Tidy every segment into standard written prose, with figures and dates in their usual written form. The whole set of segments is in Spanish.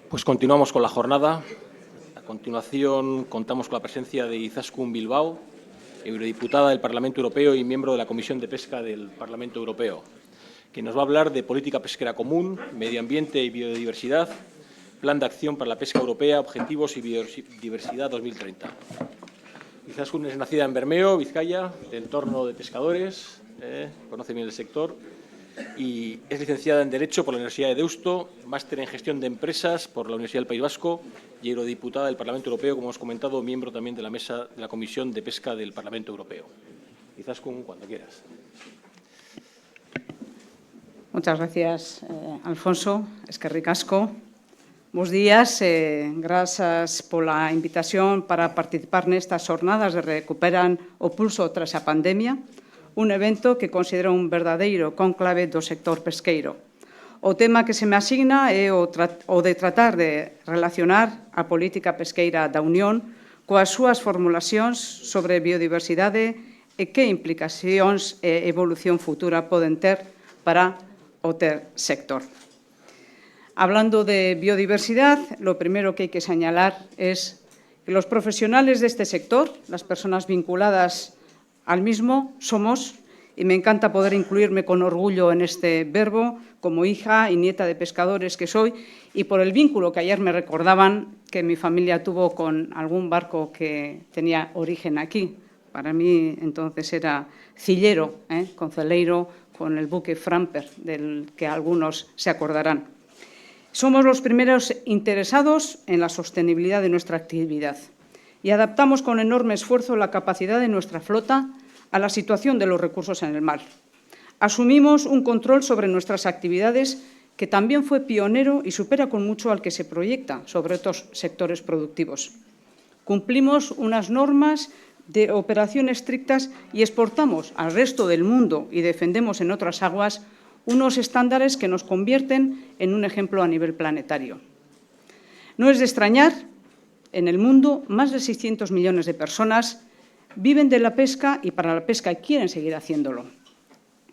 Pues continuamos con la jornada. A continuación, contamos con la presencia de Izaskun Bilbao, eurodiputada del Parlamento Europeo y miembro de la Comisión de Pesca del Parlamento Europeo, que nos va a hablar de política pesquera común, medio ambiente y biodiversidad, plan de acción para la pesca europea, objetivos y biodiversidad 2030. Izaskun es nacida en Bermeo, Vizcaya, de entorno de pescadores, conoce bien el sector, y es licenciada en Derecho por la Universidad de Deusto, máster en Gestión de Empresas por la Universidad del País Vasco y eurodiputada del Parlamento Europeo, como hemos comentado, miembro también de la mesa de la Comisión de Pesca del Parlamento Europeo. Izaskun, cuando quieras. Muchas gracias, Alfonso. Eskerrik asko. Buenos días. Gracias por la invitación para participar en estas jornadas de Recuperan o Pulso tras a pandemia, un evento que considero un verdadeiro conclave do sector pesqueiro. O tema que se me asigna é o de tratar de relacionar a política pesqueira da Unión coas súas formulacións sobre biodiversidade e que implicacións e evolución futura poden ter para o sector. Hablando de biodiversidad, lo primero que hay que señalar es que los profesionales de este sector, las personas vinculadas al mismo, somos, y me encanta poder incluirme con orgullo en este verbo, como hija y nieta de pescadores que soy, y por el vínculo que ayer me recordaban que mi familia tuvo con algún barco que tenía origen aquí. Para mí entonces era cillero, con celeiro, con el buque Framper, del que algunos se acordarán. Somos los primeros interesados en la sostenibilidad de nuestra actividad y adaptamos con enorme esfuerzo la capacidad de nuestra flota a la situación de los recursos en el mar. Asumimos un control sobre nuestras actividades que también fue pionero y supera con mucho al que se proyecta sobre otros sectores productivos. Cumplimos unas normas de operación estrictas y exportamos al resto del mundo y defendemos en otras aguas unos estándares que nos convierten en un ejemplo a nivel planetario. No es de extrañar, en el mundo más de 600 millones de personas viven de la pesca y para la pesca y quieren seguir haciéndolo.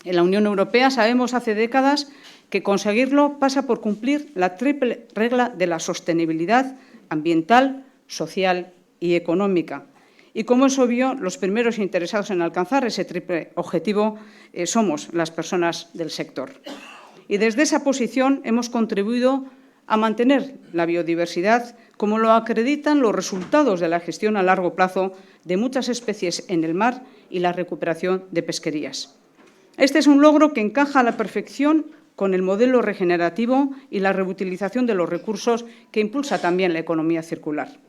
En la Unión Europea sabemos hace décadas que conseguirlo pasa por cumplir la triple regla de la sostenibilidad ambiental, social y económica. Y como es obvio, los primeros interesados en alcanzar ese triple objetivo somos las personas del sector. Y desde esa posición hemos contribuido a mantener la biodiversidad, como lo acreditan los resultados de la gestión a largo plazo de muchas especies en el mar y la recuperación de pesquerías. Este es un logro que encaja a la perfección con el modelo regenerativo y la reutilización de los recursos que impulsa también la economía circular.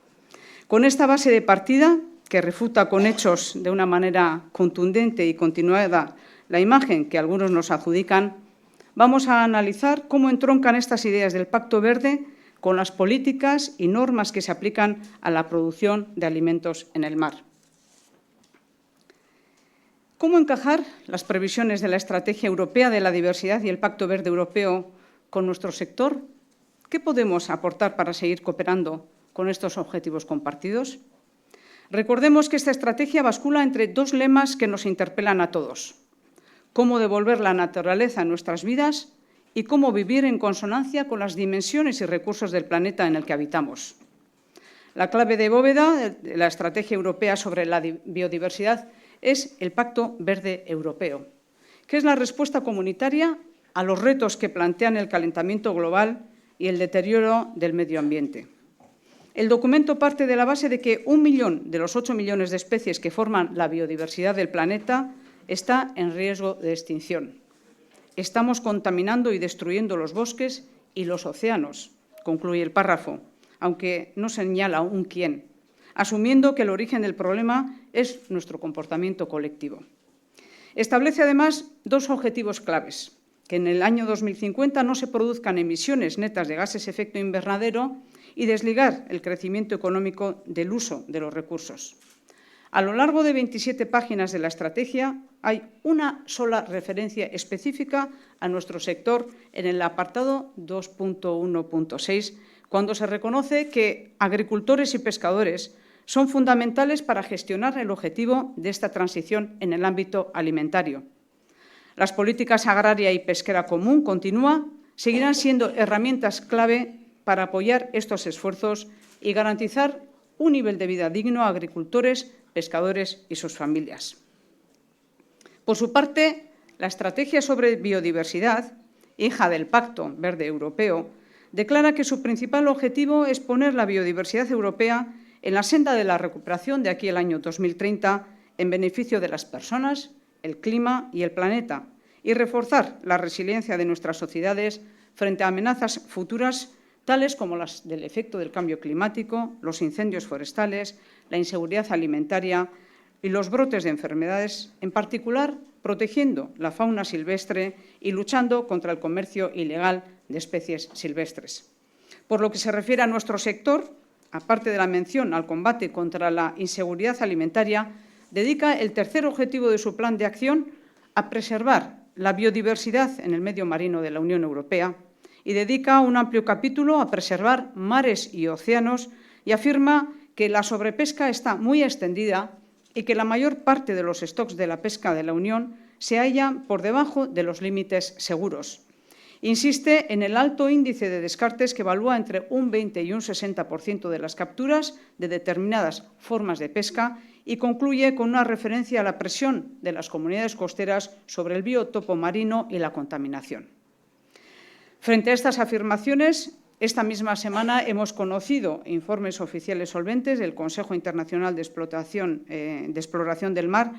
Con esta base de partida, que refuta con hechos de una manera contundente y continuada la imagen que algunos nos adjudican, vamos a analizar cómo entroncan estas ideas del Pacto Verde con las políticas y normas que se aplican a la producción de alimentos en el mar. ¿Cómo encajar las previsiones de la Estrategia Europea de la Diversidad y el Pacto Verde Europeo con nuestro sector? ¿Qué podemos aportar para seguir cooperando con estos objetivos compartidos? Recordemos que esta estrategia bascula entre dos lemas que nos interpelan a todos: cómo devolver la naturaleza a nuestras vidas y cómo vivir en consonancia con las dimensiones y recursos del planeta en el que habitamos. La clave de bóveda de la Estrategia Europea sobre la biodiversidad es el Pacto Verde Europeo, que es la respuesta comunitaria a los retos que plantean el calentamiento global y el deterioro del medio ambiente. El documento parte de la base de que 1 millón de los 8 millones de especies que forman la biodiversidad del planeta está en riesgo de extinción. Estamos contaminando y destruyendo los bosques y los océanos, concluye el párrafo, aunque no señala un quién, asumiendo que el origen del problema es nuestro comportamiento colectivo. Establece además dos objetivos claves: que en el año 2050 no se produzcan emisiones netas de gases de efecto invernadero y desligar el crecimiento económico del uso de los recursos. A lo largo de 27 páginas de la estrategia hay una sola referencia específica a nuestro sector en el apartado 2.1.6, cuando se reconoce que agricultores y pescadores son fundamentales para gestionar el objetivo de esta transición en el ámbito alimentario. Las políticas agraria y pesquera común seguirán siendo herramientas clave para apoyar estos esfuerzos y garantizar un nivel de vida digno a agricultores, pescadores y sus familias. Por su parte, la Estrategia sobre Biodiversidad, hija del Pacto Verde Europeo, declara que su principal objetivo es poner la biodiversidad europea en la senda de la recuperación de aquí al año 2030 en beneficio de las personas, el clima y el planeta, y reforzar la resiliencia de nuestras sociedades frente a amenazas futuras tales como las del efecto del cambio climático, los incendios forestales, la inseguridad alimentaria y los brotes de enfermedades, en particular protegiendo la fauna silvestre y luchando contra el comercio ilegal de especies silvestres. Por lo que se refiere a nuestro sector, aparte de la mención al combate contra la inseguridad alimentaria, dedica el tercer objetivo de su plan de acción a preservar la biodiversidad en el medio marino de la Unión Europea y dedica un amplio capítulo a preservar mares y océanos y afirma que la sobrepesca está muy extendida y que la mayor parte de los stocks de la pesca de la Unión se hallan por debajo de los límites seguros. Insiste en el alto índice de descartes que evalúa entre un 20 y un 60% de las capturas de determinadas formas de pesca y concluye con una referencia a la presión de las comunidades costeras sobre el biotopo marino y la contaminación. Frente a estas afirmaciones, esta misma semana hemos conocido informes oficiales solventes del Consejo Internacional de Exploración del Mar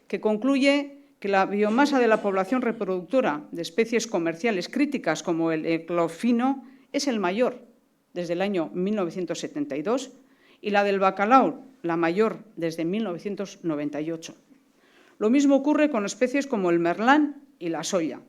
que concluye que la biomasa de la población reproductora de especies comerciales críticas como el eglofino es el mayor desde el año 1972 y la del bacalao la mayor desde 1998. Lo mismo ocurre con especies como el merlán y la soya.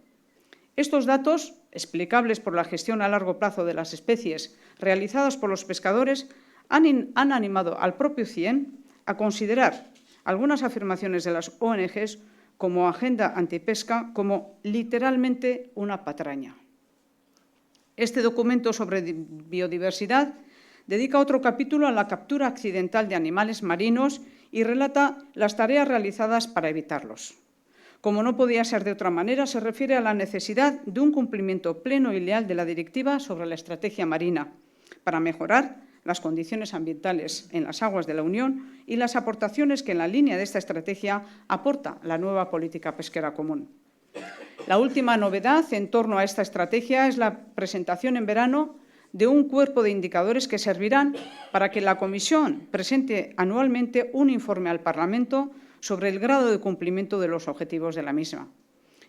Estos datos, explicables por la gestión a largo plazo de las especies realizadas por los pescadores, han animado al propio CIEN a considerar algunas afirmaciones de las ONGs como agenda antipesca como literalmente una patraña. Este documento sobre biodiversidad dedica otro capítulo a la captura accidental de animales marinos y relata las tareas realizadas para evitarlos. Como no podía ser de otra manera, se refiere a la necesidad de un cumplimiento pleno y leal de la Directiva sobre la Estrategia Marina para mejorar las condiciones ambientales en las aguas de la Unión y las aportaciones que en la línea de esta estrategia aporta la nueva política pesquera común. La última novedad en torno a esta estrategia es la presentación en verano de un cuerpo de indicadores que servirán para que la Comisión presente anualmente un informe al Parlamento sobre el grado de cumplimiento de los objetivos de la misma.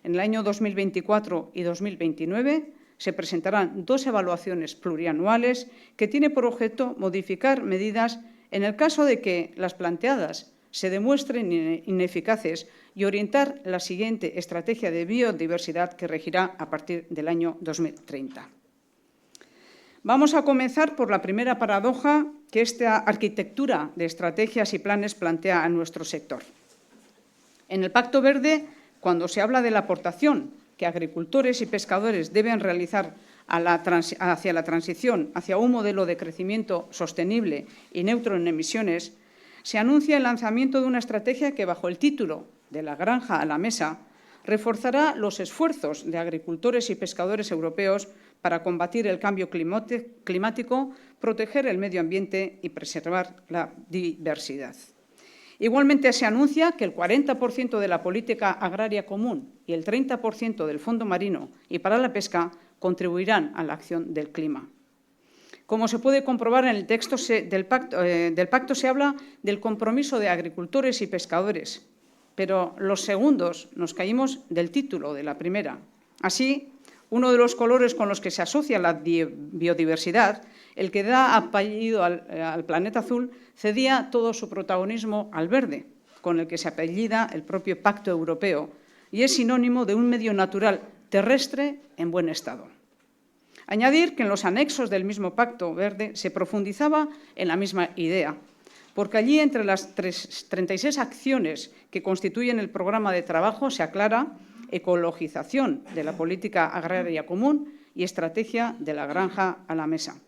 En el año 2024 y 2029 se presentarán 2 evaluaciones plurianuales que tienen por objeto modificar medidas en el caso de que las planteadas se demuestren ineficaces y orientar la siguiente estrategia de biodiversidad que regirá a partir del año 2030. Vamos a comenzar por la primera paradoja que esta arquitectura de estrategias y planes plantea a nuestro sector. En el Pacto Verde, cuando se habla de la aportación que agricultores y pescadores deben realizar hacia la transición hacia un modelo de crecimiento sostenible y neutro en emisiones, se anuncia el lanzamiento de una estrategia que, bajo el título de la granja a la mesa, reforzará los esfuerzos de agricultores y pescadores europeos para combatir el cambio climático, proteger el medio ambiente y preservar la diversidad. Igualmente se anuncia que el 40% de la política agraria común y el 30% del Fondo Marino y para la pesca contribuirán a la acción del clima. Como se puede comprobar en el texto del pacto se habla del compromiso de agricultores y pescadores, pero los segundos nos caímos del título de la primera. Así, uno de los colores con los que se asocia la biodiversidad, el que da apellido al planeta azul, cedía todo su protagonismo al verde, con el que se apellida el propio Pacto Europeo, y es sinónimo de un medio natural terrestre en buen estado. Añadir que en los anexos del mismo Pacto Verde se profundizaba en la misma idea, porque allí, entre las 36 acciones que constituyen el programa de trabajo, se aclara ecologización de la política agraria común y estrategia de la granja a la mesa.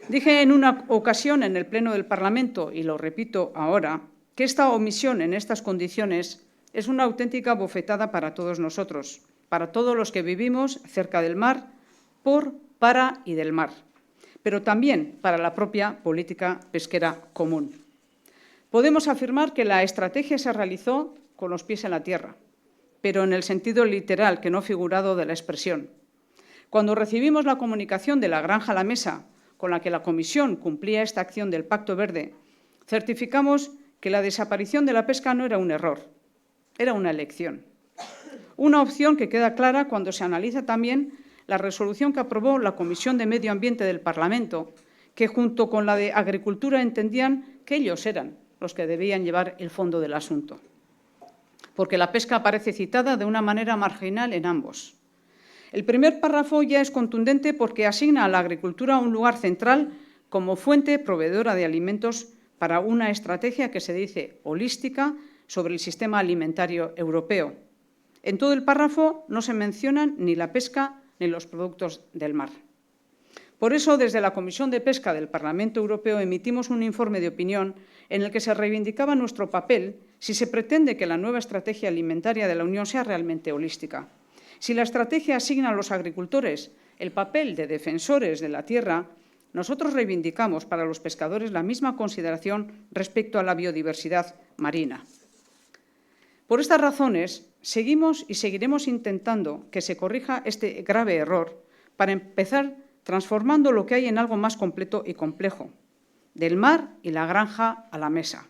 Dije en una ocasión en el Pleno del Parlamento, y lo repito ahora, que esta omisión en estas condiciones es una auténtica bofetada para todos nosotros, para todos los que vivimos cerca del mar, por, para y del mar, pero también para la propia política pesquera común. Podemos afirmar que la estrategia se realizó con los pies en la tierra, pero en el sentido literal, que no figurado, de la expresión. Cuando recibimos la comunicación de la Granja a la Mesa, con la que la Comisión cumplía esta acción del Pacto Verde, certificamos que la desaparición de la pesca no era un error, era una elección. Una opción que queda clara cuando se analiza también la resolución que aprobó la Comisión de Medio Ambiente del Parlamento, que junto con la de Agricultura entendían que ellos eran los que debían llevar el fondo del asunto, porque la pesca aparece citada de una manera marginal en ambos. El primer párrafo ya es contundente porque asigna a la agricultura un lugar central como fuente proveedora de alimentos para una estrategia que se dice holística sobre el sistema alimentario europeo. En todo el párrafo no se mencionan ni la pesca ni los productos del mar. Por eso, desde la Comisión de Pesca del Parlamento Europeo emitimos un informe de opinión en el que se reivindicaba nuestro papel si se pretende que la nueva estrategia alimentaria de la Unión sea realmente holística. Si la estrategia asigna a los agricultores el papel de defensores de la tierra, nosotros reivindicamos para los pescadores la misma consideración respecto a la biodiversidad marina. Por estas razones, seguimos y seguiremos intentando que se corrija este grave error para empezar transformando lo que hay en algo más completo y complejo, del mar y la granja a la mesa.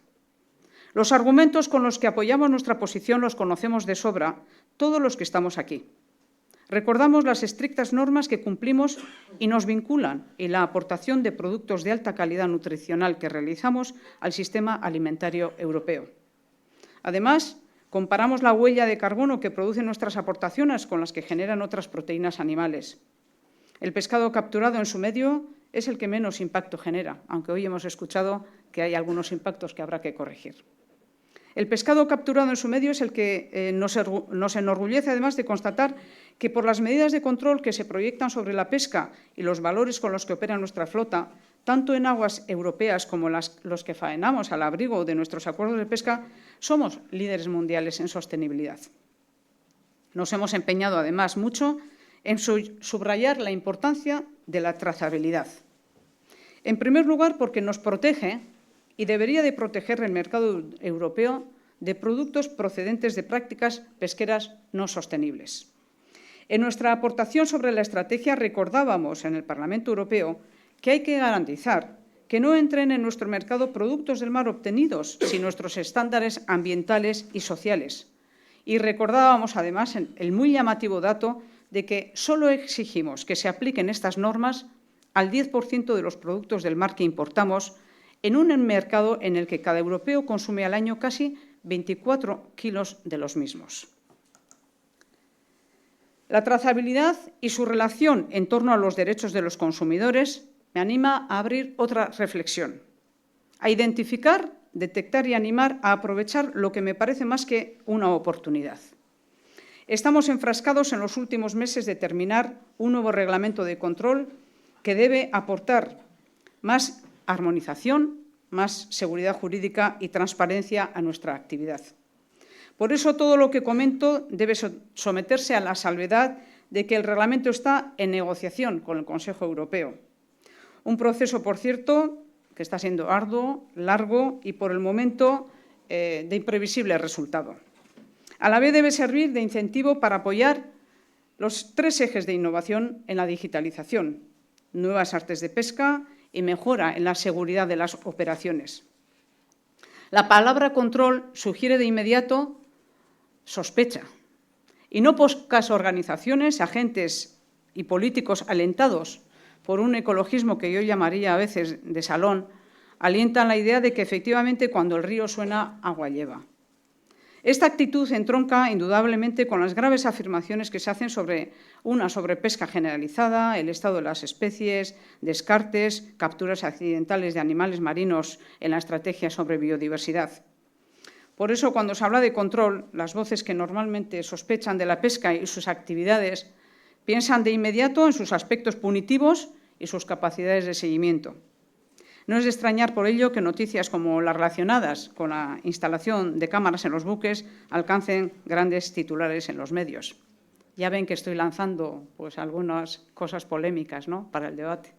Los argumentos con los que apoyamos nuestra posición los conocemos de sobra todos los que estamos aquí. Recordamos las estrictas normas que cumplimos y nos vinculan y la aportación de productos de alta calidad nutricional que realizamos al sistema alimentario europeo. Además, comparamos la huella de carbono que producen nuestras aportaciones con las que generan otras proteínas animales. El pescado capturado en su medio es el que menos impacto genera, aunque hoy hemos escuchado que hay algunos impactos que habrá que corregir. El pescado capturado en su medio es el que nos enorgullece, además, de constatar que por las medidas de control que se proyectan sobre la pesca y los valores con los que opera nuestra flota, tanto en aguas europeas como los que faenamos al abrigo de nuestros acuerdos de pesca, somos líderes mundiales en sostenibilidad. Nos hemos empeñado, además, mucho en subrayar la importancia de la trazabilidad. En primer lugar, porque nos protege y debería de proteger el mercado europeo de productos procedentes de prácticas pesqueras no sostenibles. En nuestra aportación sobre la estrategia recordábamos en el Parlamento Europeo que hay que garantizar que no entren en nuestro mercado productos del mar obtenidos sin nuestros estándares ambientales y sociales. Y recordábamos, además, el muy llamativo dato de que solo exigimos que se apliquen estas normas al 10% de los productos del mar que importamos, en un mercado en el que cada europeo consume al año casi 24 kilos de los mismos. La trazabilidad y su relación en torno a los derechos de los consumidores me anima a abrir otra reflexión, a identificar, detectar y animar a aprovechar lo que me parece más que una oportunidad. Estamos enfrascados en los últimos meses de terminar un nuevo reglamento de control que debe aportar más armonización, más seguridad jurídica y transparencia a nuestra actividad. Por eso, todo lo que comento debe someterse a la salvedad de que el reglamento está en negociación con el Consejo Europeo. Un proceso, por cierto, que está siendo arduo, largo y, por el momento, de imprevisible resultado. A la vez debe servir de incentivo para apoyar los 3 ejes de innovación en la digitalización: nuevas artes de pesca y mejora en la seguridad de las operaciones. La palabra control sugiere de inmediato sospecha, y no pocas organizaciones, agentes y políticos alentados por un ecologismo que yo llamaría a veces de salón, alientan la idea de que efectivamente cuando el río suena, agua lleva. Esta actitud entronca indudablemente con las graves afirmaciones que se hacen sobre una sobrepesca generalizada, el estado de las especies, descartes, capturas accidentales de animales marinos en la estrategia sobre biodiversidad. Por eso, cuando se habla de control, las voces que normalmente sospechan de la pesca y sus actividades piensan de inmediato en sus aspectos punitivos y sus capacidades de seguimiento. No es de extrañar por ello que noticias como las relacionadas con la instalación de cámaras en los buques alcancen grandes titulares en los medios. Ya ven que estoy lanzando pues, algunas cosas polémicas, ¿no?, para el debate.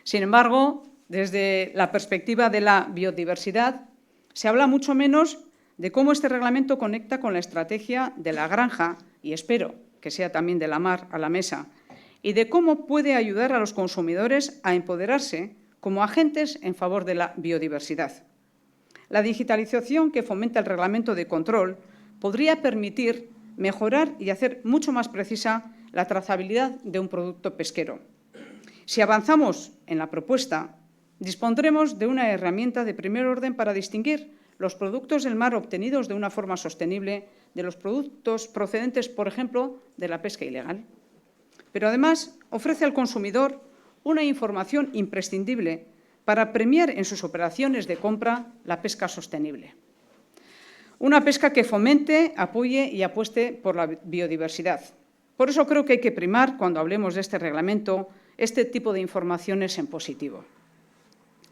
Sin embargo, desde la perspectiva de la biodiversidad, se habla mucho menos de cómo este reglamento conecta con la estrategia de la granja, y espero que sea también de la mar a la mesa, y de cómo puede ayudar a los consumidores a empoderarse como agentes en favor de la biodiversidad. La digitalización que fomenta el reglamento de control podría permitir mejorar y hacer mucho más precisa la trazabilidad de un producto pesquero. Si avanzamos en la propuesta, dispondremos de una herramienta de primer orden para distinguir los productos del mar obtenidos de una forma sostenible de los productos procedentes, por ejemplo, de la pesca ilegal. Pero además ofrece al consumidor una información imprescindible para premiar en sus operaciones de compra la pesca sostenible. Una pesca que fomente, apoye y apueste por la biodiversidad. Por eso creo que hay que primar, cuando hablemos de este reglamento, este tipo de informaciones en positivo,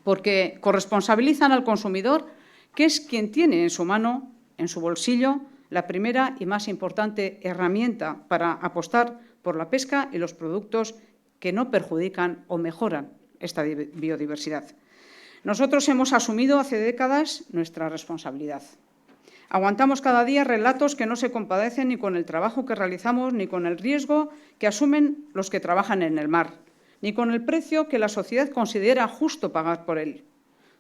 porque corresponsabilizan al consumidor, que es quien tiene en su mano, en su bolsillo, la primera y más importante herramienta para apostar por la pesca y los productos que no perjudican o mejoran esta biodiversidad. Nosotros hemos asumido hace décadas nuestra responsabilidad. Aguantamos cada día relatos que no se compadecen ni con el trabajo que realizamos, ni con el riesgo que asumen los que trabajan en el mar, ni con el precio que la sociedad considera justo pagar por él.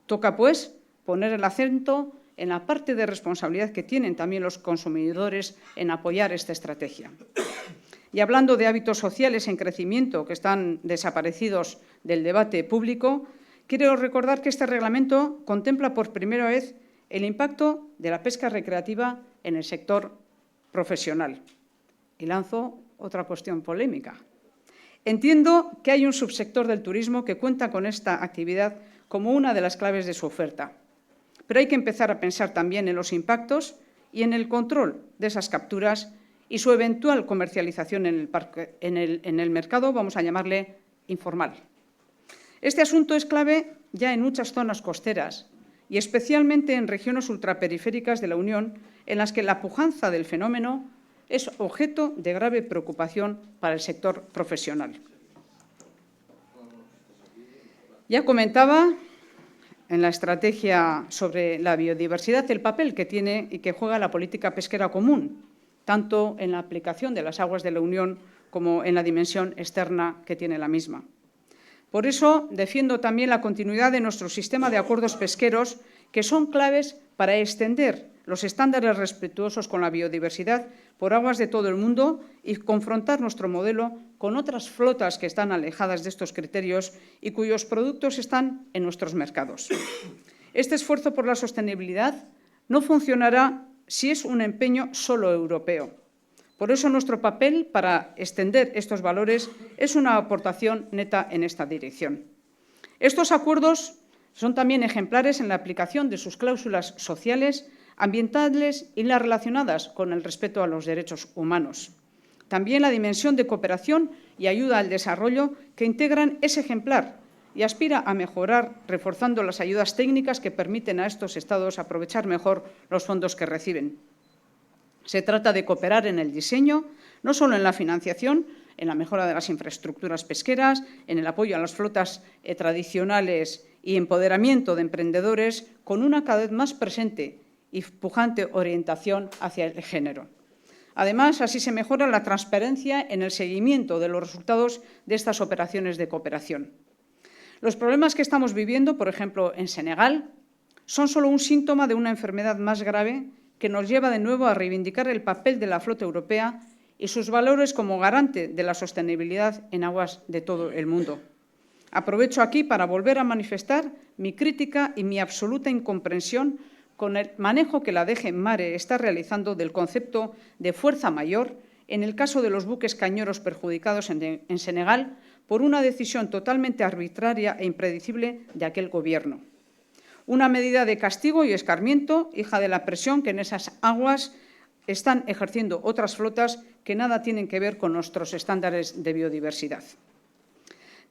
Toca, pues, poner el acento en la parte de responsabilidad que tienen también los consumidores en apoyar esta estrategia. Y hablando de hábitos sociales en crecimiento que están desaparecidos del debate público, quiero recordar que este reglamento contempla por primera vez el impacto de la pesca recreativa en el sector profesional. Y lanzo otra cuestión polémica. Entiendo que hay un subsector del turismo que cuenta con esta actividad como una de las claves de su oferta, pero hay que empezar a pensar también en los impactos y en el control de esas capturas y su eventual comercialización en el mercado, vamos a llamarle informal. Este asunto es clave ya en muchas zonas costeras y especialmente en regiones ultraperiféricas de la Unión, en las que la pujanza del fenómeno es objeto de grave preocupación para el sector profesional. Ya comentaba en la estrategia sobre la biodiversidad el papel que tiene y que juega la política pesquera común, tanto en la aplicación de las aguas de la Unión como en la dimensión externa que tiene la misma. Por eso defiendo también la continuidad de nuestro sistema de acuerdos pesqueros, que son claves para extender los estándares respetuosos con la biodiversidad por aguas de todo el mundo y confrontar nuestro modelo con otras flotas que están alejadas de estos criterios y cuyos productos están en nuestros mercados. Este esfuerzo por la sostenibilidad no funcionará si es un empeño solo europeo. Por eso nuestro papel para extender estos valores es una aportación neta en esta dirección. Estos acuerdos son también ejemplares en la aplicación de sus cláusulas sociales, ambientales y las relacionadas con el respeto a los derechos humanos. También la dimensión de cooperación y ayuda al desarrollo que integran es ejemplar y aspira a mejorar reforzando las ayudas técnicas que permiten a estos Estados aprovechar mejor los fondos que reciben. Se trata de cooperar en el diseño, no solo en la financiación, en la mejora de las infraestructuras pesqueras, en el apoyo a las flotas tradicionales y empoderamiento de emprendedores, con una cada vez más presente y pujante orientación hacia el género. Además, así se mejora la transparencia en el seguimiento de los resultados de estas operaciones de cooperación. Los problemas que estamos viviendo, por ejemplo, en Senegal, son solo un síntoma de una enfermedad más grave que nos lleva de nuevo a reivindicar el papel de la flota europea y sus valores como garante de la sostenibilidad en aguas de todo el mundo. Aprovecho aquí para volver a manifestar mi crítica y mi absoluta incomprensión con el manejo que la DG Mare está realizando del concepto de fuerza mayor en el caso de los buques cañeros perjudicados en Senegal por una decisión totalmente arbitraria e impredecible de aquel Gobierno. Una medida de castigo y escarmiento, hija de la presión que en esas aguas están ejerciendo otras flotas que nada tienen que ver con nuestros estándares de biodiversidad.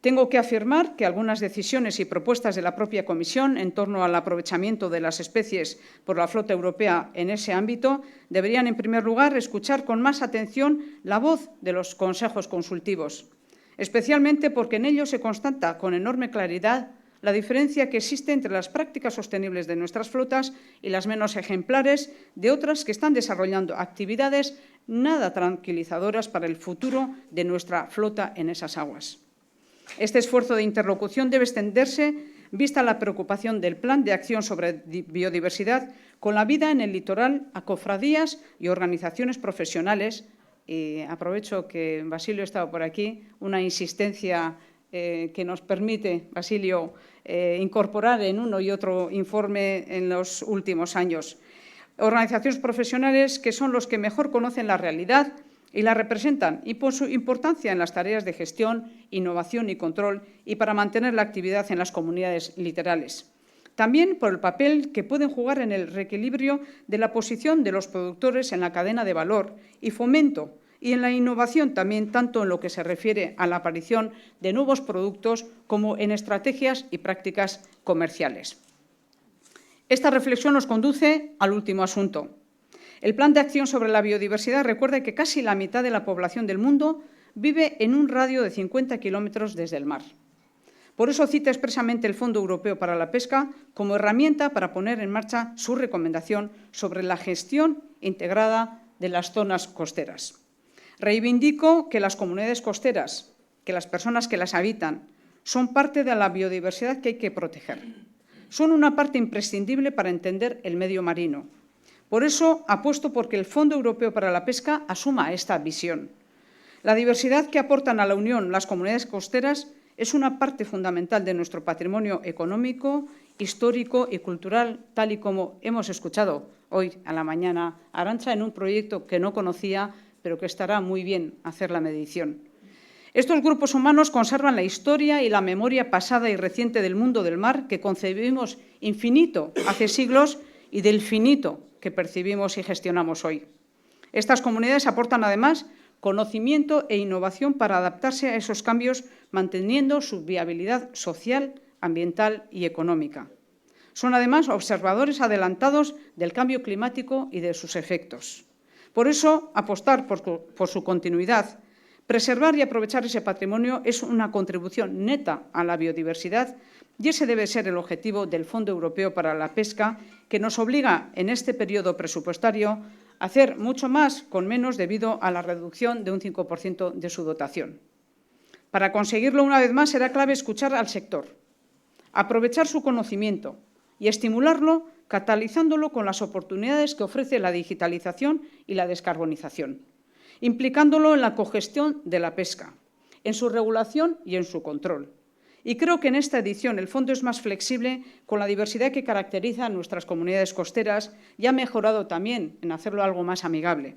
Tengo que afirmar que algunas decisiones y propuestas de la propia Comisión en torno al aprovechamiento de las especies por la flota europea en ese ámbito deberían, en primer lugar, escuchar con más atención la voz de los consejos consultivos, especialmente porque en ellos se constata con enorme claridad la diferencia que existe entre las prácticas sostenibles de nuestras flotas y las menos ejemplares de otras que están desarrollando actividades nada tranquilizadoras para el futuro de nuestra flota en esas aguas. Este esfuerzo de interlocución debe extenderse, vista la preocupación del Plan de Acción sobre Biodiversidad, con la vida en el litoral a cofradías y organizaciones profesionales. Y aprovecho que Basilio estaba por aquí, una insistencia que nos permite, Basilio, incorporar en uno y otro informe en los últimos años. Organizaciones profesionales que son los que mejor conocen la realidad y la representan, y por su importancia en las tareas de gestión, innovación y control, y para mantener la actividad en las comunidades litorales. También por el papel que pueden jugar en el reequilibrio de la posición de los productores en la cadena de valor y fomento, y en la innovación también, tanto en lo que se refiere a la aparición de nuevos productos como en estrategias y prácticas comerciales. Esta reflexión nos conduce al último asunto. El Plan de Acción sobre la Biodiversidad recuerda que casi la mitad de la población del mundo vive en un radio de 50 kilómetros desde el mar. Por eso cita expresamente el Fondo Europeo para la Pesca como herramienta para poner en marcha su recomendación sobre la gestión integrada de las zonas costeras. Reivindico que las comunidades costeras, que las personas que las habitan, son parte de la biodiversidad que hay que proteger. Son una parte imprescindible para entender el medio marino. Por eso apuesto por que el Fondo Europeo para la Pesca asuma esta visión. La diversidad que aportan a la Unión las comunidades costeras es una parte fundamental de nuestro patrimonio económico, histórico y cultural, tal y como hemos escuchado hoy a la mañana a Arantxa en un proyecto que no conocía, pero que estará muy bien hacer la medición. Estos grupos humanos conservan la historia y la memoria pasada y reciente del mundo del mar que concebimos infinito hace siglos y del finito que percibimos y gestionamos hoy. Estas comunidades aportan, además, conocimiento e innovación para adaptarse a esos cambios, manteniendo su viabilidad social, ambiental y económica. Son, además, observadores adelantados del cambio climático y de sus efectos. Por eso, apostar por su continuidad, preservar y aprovechar ese patrimonio es una contribución neta a la biodiversidad, y ese debe ser el objetivo del Fondo Europeo para la Pesca, que nos obliga en este periodo presupuestario a hacer mucho más con menos debido a la reducción de un 5% de su dotación. Para conseguirlo, una vez más, será clave escuchar al sector, aprovechar su conocimiento y estimularlo, catalizándolo con las oportunidades que ofrece la digitalización y la descarbonización, implicándolo en la cogestión de la pesca, en su regulación y en su control. Y creo que en esta edición el fondo es más flexible con la diversidad que caracteriza a nuestras comunidades costeras y ha mejorado también en hacerlo algo más amigable.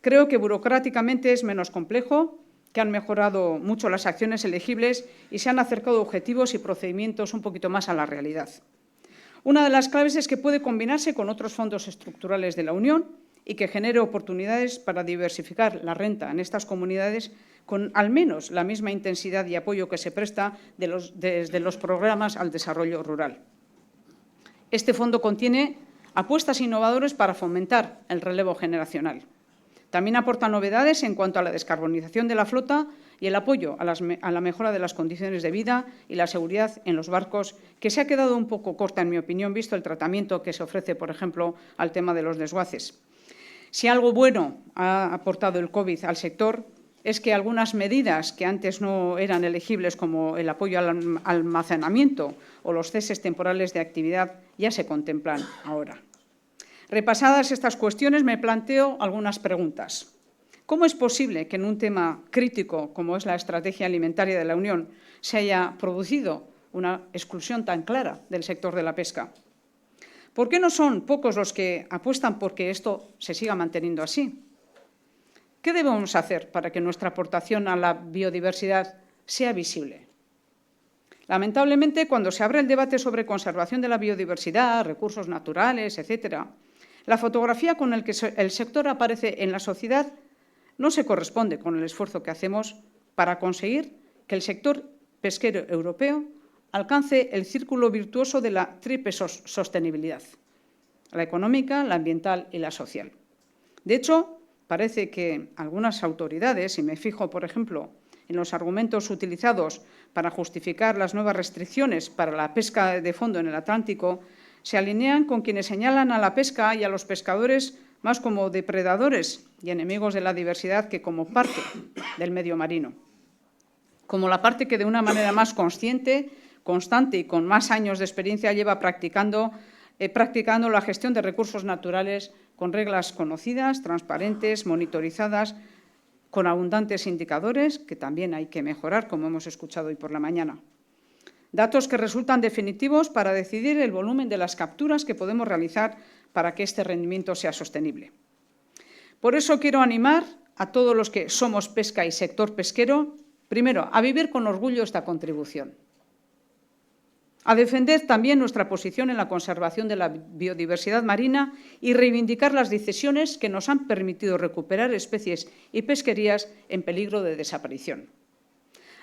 Creo que burocráticamente es menos complejo, que han mejorado mucho las acciones elegibles y se han acercado objetivos y procedimientos un poquito más a la realidad. Una de las claves es que puede combinarse con otros fondos estructurales de la Unión y que genere oportunidades para diversificar la renta en estas comunidades con al menos la misma intensidad y apoyo que se presta desde los programas al desarrollo rural. Este fondo contiene apuestas innovadoras para fomentar el relevo generacional. También aporta novedades en cuanto a la descarbonización de la flota y el apoyo a la mejora de las condiciones de vida y la seguridad en los barcos, que se ha quedado un poco corta, en mi opinión, visto el tratamiento que se ofrece, por ejemplo, al tema de los desguaces. Si algo bueno ha aportado el COVID al sector, es que algunas medidas que antes no eran elegibles, como el apoyo al almacenamiento o los ceses temporales de actividad, ya se contemplan ahora. Repasadas estas cuestiones, me planteo algunas preguntas. ¿Cómo es posible que en un tema crítico como es la estrategia alimentaria de la Unión se haya producido una exclusión tan clara del sector de la pesca? ¿Por qué no son pocos los que apuestan por que esto se siga manteniendo así? ¿Qué debemos hacer para que nuestra aportación a la biodiversidad sea visible? Lamentablemente, cuando se abre el debate sobre conservación de la biodiversidad, recursos naturales, etc., la fotografía con la que el sector aparece en la sociedad no se corresponde con el esfuerzo que hacemos para conseguir que el sector pesquero europeo alcance el círculo virtuoso de la triple sostenibilidad: la económica, la ambiental y la social. De hecho, parece que algunas autoridades, y me fijo, por ejemplo, en los argumentos utilizados para justificar las nuevas restricciones para la pesca de fondo en el Atlántico, se alinean con quienes señalan a la pesca y a los pescadores más como depredadores y enemigos de la diversidad que como parte del medio marino, como la parte que de una manera más consciente, constante y con más años de experiencia lleva practicando la gestión de recursos naturales con reglas conocidas, transparentes, monitorizadas, con abundantes indicadores que también hay que mejorar, como hemos escuchado hoy por la mañana. Datos que resultan definitivos para decidir el volumen de las capturas que podemos realizar para que este rendimiento sea sostenible. Por eso quiero animar a todos los que somos pesca y sector pesquero, primero, a vivir con orgullo esta contribución, a defender también nuestra posición en la conservación de la biodiversidad marina y reivindicar las decisiones que nos han permitido recuperar especies y pesquerías en peligro de desaparición,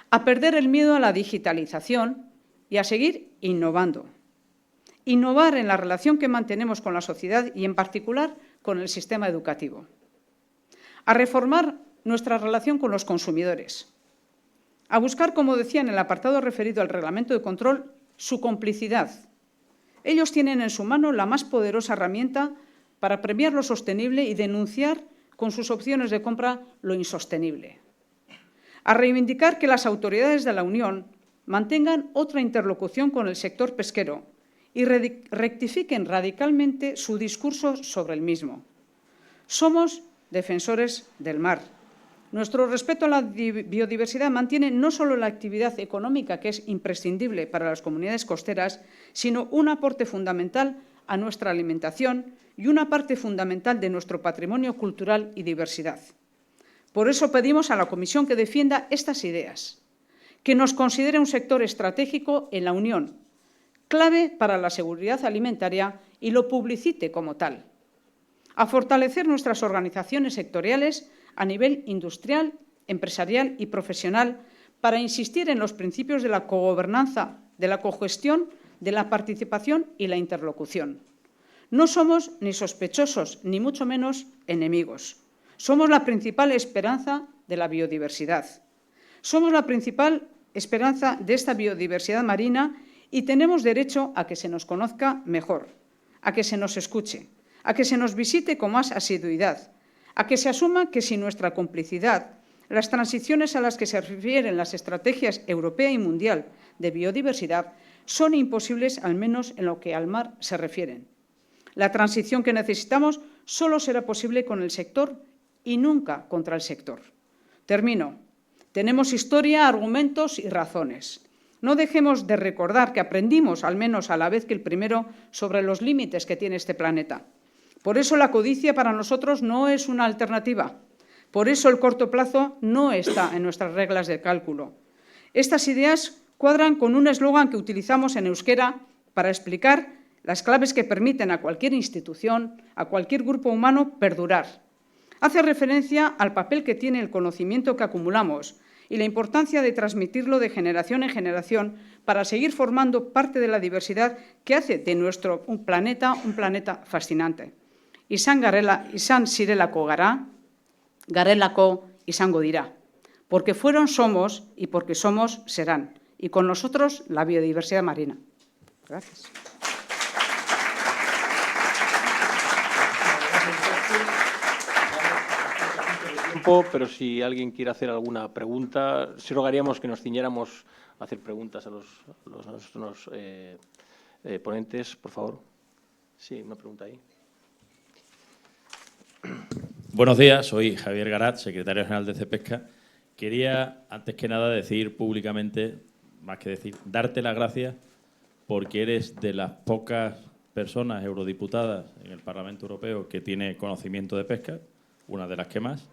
a perder el miedo a la digitalización y a seguir innovando. Innovar en la relación que mantenemos con la sociedad y, en particular, con el sistema educativo. A reformar nuestra relación con los consumidores. A buscar, como decía en el apartado referido al reglamento de control, su complicidad. Ellos tienen en su mano la más poderosa herramienta para premiar lo sostenible y denunciar con sus opciones de compra lo insostenible. A reivindicar que las autoridades de la Unión mantengan otra interlocución con el sector pesquero y rectifiquen radicalmente su discurso sobre el mismo. Somos defensores del mar. Nuestro respeto a la biodiversidad mantiene no solo la actividad económica, que es imprescindible para las comunidades costeras, sino un aporte fundamental a nuestra alimentación y una parte fundamental de nuestro patrimonio cultural y diversidad. Por eso pedimos a la Comisión que defienda estas ideas, que nos considere un sector estratégico en la Unión, clave para la seguridad alimentaria y lo publicite como tal, a fortalecer nuestras organizaciones sectoriales a nivel industrial, empresarial y profesional para insistir en los principios de la cogobernanza, de la cogestión, de la participación y la interlocución. No somos ni sospechosos, ni mucho menos enemigos. Somos la principal esperanza de la biodiversidad. Somos la principal esperanza de esta biodiversidad marina y tenemos derecho a que se nos conozca mejor, a que se nos escuche, a que se nos visite con más asiduidad, a que se asuma que sin nuestra complicidad, las transiciones a las que se refieren las estrategias europea y mundial de biodiversidad son imposibles, al menos en lo que al mar se refieren. La transición que necesitamos solo será posible con el sector y nunca contra el sector. Termino. Tenemos historia, argumentos y razones. No dejemos de recordar que aprendimos, al menos a la vez que el primero, sobre los límites que tiene este planeta. Por eso la codicia para nosotros no es una alternativa. Por eso el corto plazo no está en nuestras reglas de cálculo. Estas ideas cuadran con un eslogan que utilizamos en euskera para explicar las claves que permiten a cualquier institución, a cualquier grupo humano, perdurar. Hace referencia al papel que tiene el conocimiento que acumulamos y la importancia de transmitirlo de generación en generación para seguir formando parte de la diversidad que hace de nuestro planeta un planeta fascinante. Izan zirelako gara, garelako izango dira. Porque fueron, somos, y porque somos, serán. Y con nosotros, la biodiversidad marina. Gracias. Pero si alguien quiere hacer alguna pregunta, sí rogaríamos que nos ciñéramos a hacer preguntas a los ponentes, por favor. Sí, una pregunta ahí. Buenos días, soy Javier Garat, secretario general de Cepesca. Quería, antes que nada, decir públicamente, más que decir, darte las gracias porque eres de las pocas personas eurodiputadas en el Parlamento Europeo que tiene conocimiento de pesca, una de las que más,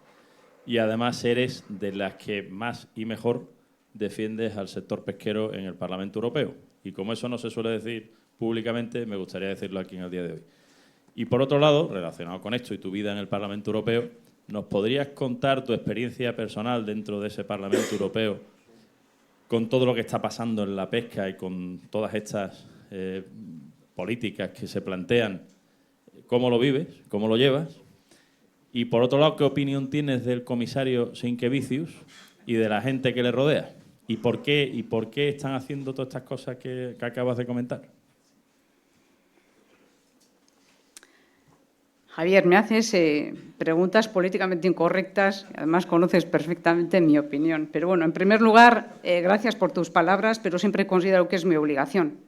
y además eres de las que más y mejor defiendes al sector pesquero en el Parlamento Europeo. Y como eso no se suele decir públicamente, me gustaría decirlo aquí en el día de hoy. Y por otro lado, relacionado con esto y tu vida en el Parlamento Europeo, ¿nos podrías contar tu experiencia personal dentro de ese Parlamento Europeo con todo lo que está pasando en la pesca y con todas estas políticas que se plantean, ¿cómo lo vives? ¿Cómo lo llevas? Y por otro lado, ¿qué opinión tienes del comisario Sinquevicius y de la gente que le rodea? ¿Y por qué están haciendo todas estas cosas que acabas de comentar? Javier, me haces preguntas políticamente incorrectas, además conoces perfectamente mi opinión. Pero bueno, en primer lugar, gracias por tus palabras, pero siempre considero que es mi obligación.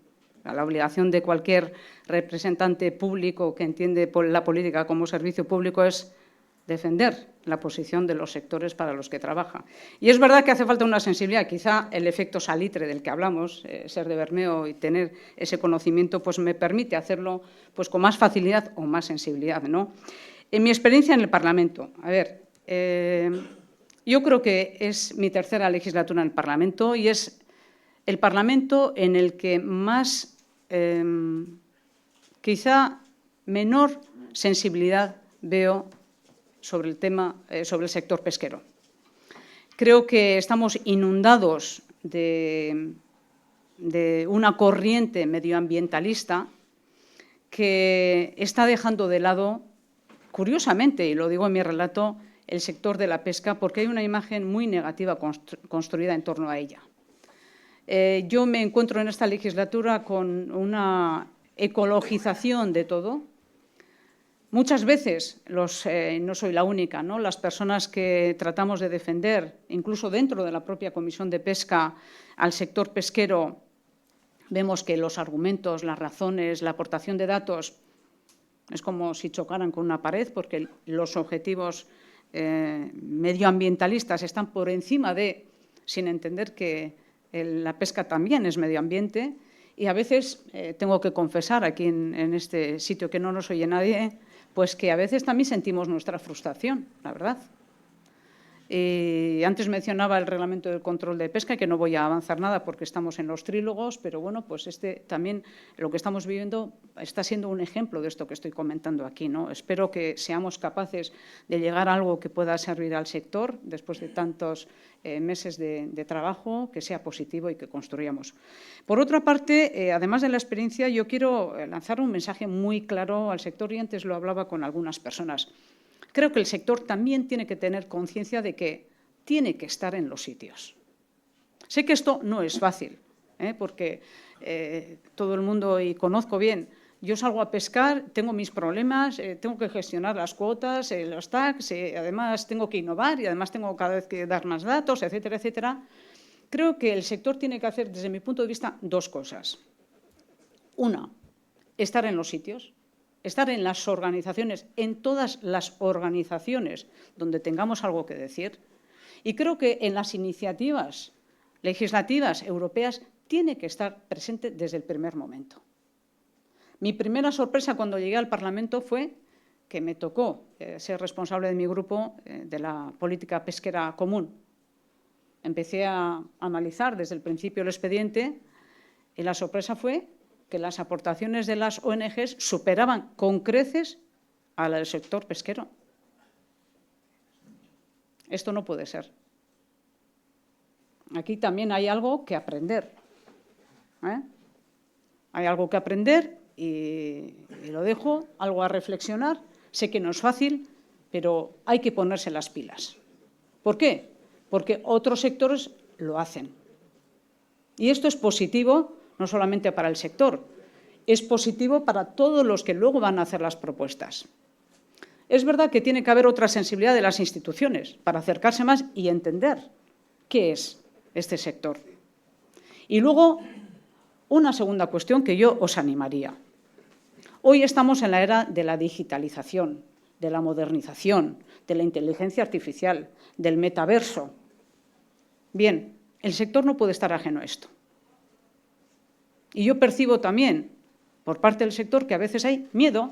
La obligación de cualquier representante público que entiende la política como servicio público es defender la posición de los sectores para los que trabaja. Y es verdad que hace falta una sensibilidad. Quizá el efecto salitre del que hablamos, ser de Bermeo y tener ese conocimiento, pues me permite hacerlo pues con más facilidad o más sensibilidad, ¿no? En mi experiencia en el Parlamento, a ver, yo creo que es mi tercera legislatura en el Parlamento y es el Parlamento en el que más, quizá menor sensibilidad veo sobre el tema, sobre el sector pesquero. Creo que estamos inundados de una corriente medioambientalista que está dejando de lado, curiosamente, y lo digo en mi relato, el sector de la pesca, porque hay una imagen muy negativa construida en torno a ella. Yo me encuentro en esta legislatura con una ecologización de todo. Muchas veces, no soy la única, ¿no? Las personas que tratamos de defender, incluso dentro de la propia Comisión de Pesca, al sector pesquero, vemos que los argumentos, las razones, la aportación de datos es como si chocaran con una pared, porque los objetivos medioambientalistas están por encima sin entender que la pesca también es medio ambiente. Y a veces tengo que confesar aquí en este sitio que no nos oye nadie, pues que a veces también sentimos nuestra frustración, la verdad. Antes mencionaba el reglamento del control de pesca, que no voy a avanzar nada porque estamos en los trílogos, pero bueno, pues también lo que estamos viviendo está siendo un ejemplo de esto que estoy comentando aquí, ¿no? Espero que seamos capaces de llegar a algo que pueda servir al sector después de tantos meses de trabajo, que sea positivo y que construyamos. Por otra parte, además de la experiencia, yo quiero lanzar un mensaje muy claro al sector y antes lo hablaba con algunas personas. Creo que el sector también tiene que tener conciencia de que tiene que estar en los sitios. Sé que esto no es fácil, porque todo el mundo, y conozco bien, yo salgo a pescar, tengo mis problemas, tengo que gestionar las cuotas, los tags, además tengo que innovar y además tengo cada vez que dar más datos, etcétera, etcétera. Creo que el sector tiene que hacer, desde mi punto de vista, dos cosas. Una, estar en los sitios. Estar en las organizaciones, en todas las organizaciones donde tengamos algo que decir. Y creo que en las iniciativas legislativas europeas tiene que estar presente desde el primer momento. Mi primera sorpresa cuando llegué al Parlamento fue que me tocó ser responsable de mi grupo de la política pesquera común. Empecé a analizar desde el principio el expediente y la sorpresa fue que las aportaciones de las ONGs superaban con creces a la del sector pesquero. Esto no puede ser. Aquí también hay algo que aprender. Hay algo que aprender y lo dejo, algo a reflexionar. Sé que no es fácil, pero hay que ponerse las pilas. ¿Por qué? Porque otros sectores lo hacen. Y esto es positivo no solamente para el sector, es positivo para todos los que luego van a hacer las propuestas. Es verdad que tiene que haber otra sensibilidad de las instituciones para acercarse más y entender qué es este sector. Y luego, una segunda cuestión que yo os animaría. Hoy estamos en la era de la digitalización, de la modernización, de la inteligencia artificial, del metaverso. Bien, el sector no puede estar ajeno a esto. Y yo percibo también, por parte del sector, que a veces hay miedo.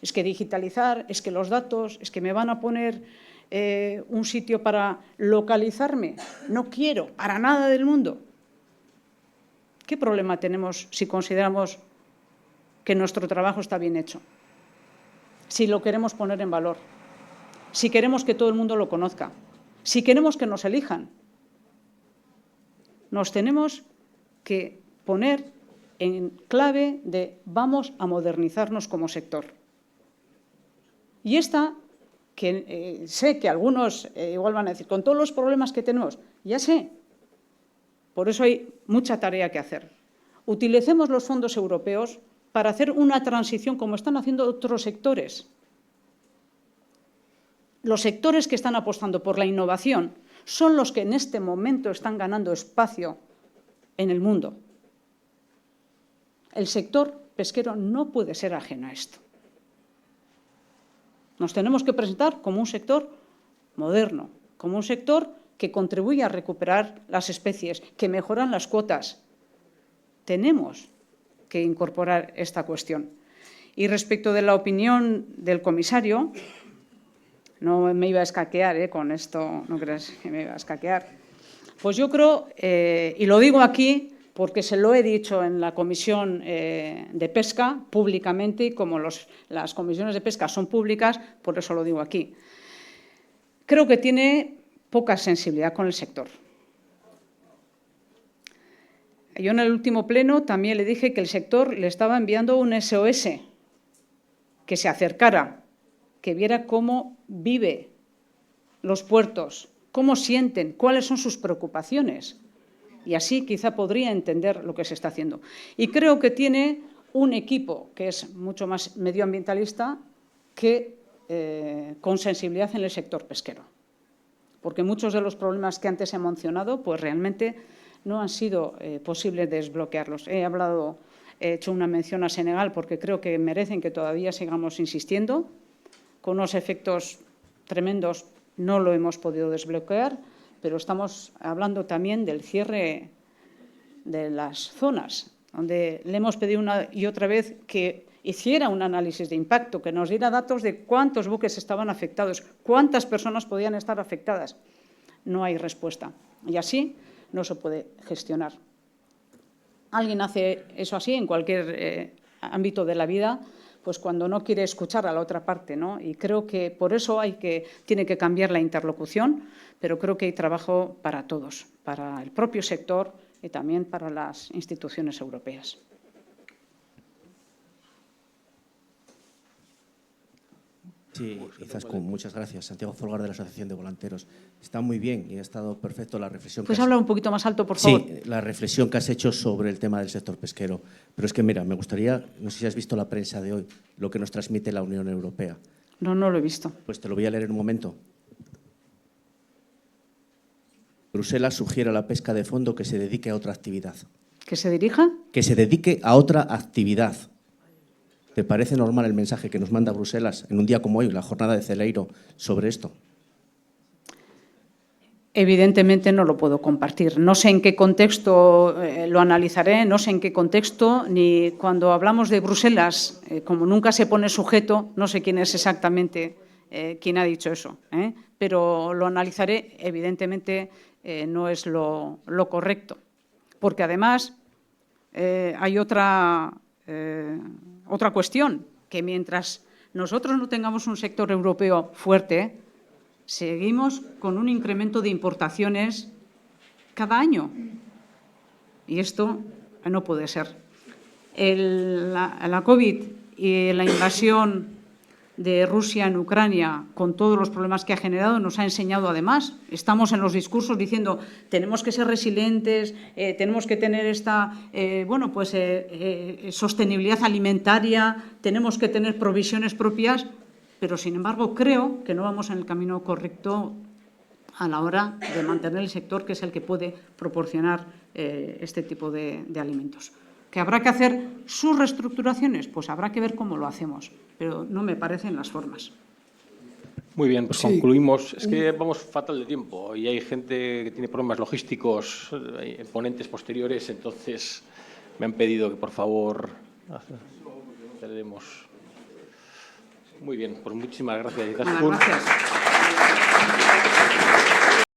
Es que digitalizar, es que los datos, es que me van a poner un sitio para localizarme. No quiero, para nada del mundo. ¿Qué problema tenemos si consideramos que nuestro trabajo está bien hecho? Si lo queremos poner en valor, si queremos que todo el mundo lo conozca, si queremos que nos elijan. nos tenemos que poner en clave de vamos a modernizarnos como sector. Y esta, que sé que algunos igual van a decir, con todos los problemas que tenemos, ya sé, por eso hay mucha tarea que hacer. Utilicemos los fondos europeos para hacer una transición como están haciendo otros sectores. Los sectores que están apostando por la innovación son los que en este momento están ganando espacio en el mundo. El sector pesquero no puede ser ajeno a esto. Nos tenemos que presentar como un sector moderno, como un sector que contribuye a recuperar las especies, que mejoran las cuotas. Tenemos que incorporar esta cuestión. Y respecto de la opinión del comisario, no me iba a escaquear con esto, no creas que me iba a escaquear. Pues yo creo, y lo digo aquí porque se lo he dicho en la comisión de pesca públicamente, y como las comisiones de pesca son públicas, por eso lo digo aquí. Creo que tiene poca sensibilidad con el sector. Yo en el último pleno también le dije que el sector le estaba enviando un SOS, que se acercara, que viera cómo vive los puertos, cómo sienten, cuáles son sus preocupaciones. Y así quizá podría entender lo que se está haciendo. Y creo que tiene un equipo que es mucho más medioambientalista que con sensibilidad en el sector pesquero. Porque muchos de los problemas que antes he mencionado, pues realmente no han sido posibles desbloquearlos. He hecho una mención a Senegal porque creo que merecen que todavía sigamos insistiendo. Con unos efectos tremendos no lo hemos podido desbloquear, pero estamos hablando también del cierre de las zonas, donde le hemos pedido una y otra vez que hiciera un análisis de impacto, que nos diera datos de cuántos buques estaban afectados, cuántas personas podían estar afectadas. No hay respuesta. Y así no se puede gestionar. Alguien hace eso así en cualquier ámbito de la vida, pues cuando no quiere escuchar a la otra parte, ¿no? Y creo que por eso tiene que cambiar la interlocución, pero creo que hay trabajo para todos, para el propio sector y también para las instituciones europeas. Sí, Izaskun, muchas gracias. Santiago Folgar, de la Asociación de Volanteros. Está muy bien y ha estado perfecto la reflexión. ¿Puedes hablar un poquito más alto, por favor? Sí, la reflexión que has hecho sobre el tema del sector pesquero. Pero es que, mira, me gustaría, no sé si has visto la prensa de hoy, lo que nos transmite la Unión Europea. No, no lo he visto. Pues te lo voy a leer en un momento. Bruselas sugiere a la pesca de fondo que se dedique a otra actividad. ¿Que se dirija? Que se dedique a otra actividad. ¿Te parece normal el mensaje que nos manda Bruselas en un día como hoy, la jornada de Celeiro, sobre esto? Evidentemente no lo puedo compartir. No sé en qué contexto lo analizaré, no sé en qué contexto, ni cuando hablamos de Bruselas, como nunca se pone sujeto, no sé quién es exactamente quien ha dicho eso, pero lo analizaré. Evidentemente no es lo correcto, porque además hay otra cuestión, que mientras nosotros no tengamos un sector europeo fuerte, seguimos con un incremento de importaciones cada año. Y esto no puede ser. La COVID y la invasión de Rusia en Ucrania, con todos los problemas que ha generado, nos ha enseñado además. Estamos en los discursos diciendo tenemos que ser resilientes, tenemos que tener esta sostenibilidad alimentaria, tenemos que tener provisiones propias, pero sin embargo creo que no vamos en el camino correcto a la hora de mantener el sector, que es el que puede proporcionar este tipo de alimentos. ¿Que habrá que hacer sus reestructuraciones? Pues habrá que ver cómo lo hacemos, pero no me parecen las formas. Muy bien, pues sí. Concluimos. Es que vamos fatal de tiempo y hay gente que tiene problemas logísticos, ponentes posteriores, entonces me han pedido que por favor aceleremos. Muy bien, pues muchísimas gracias. Gracias.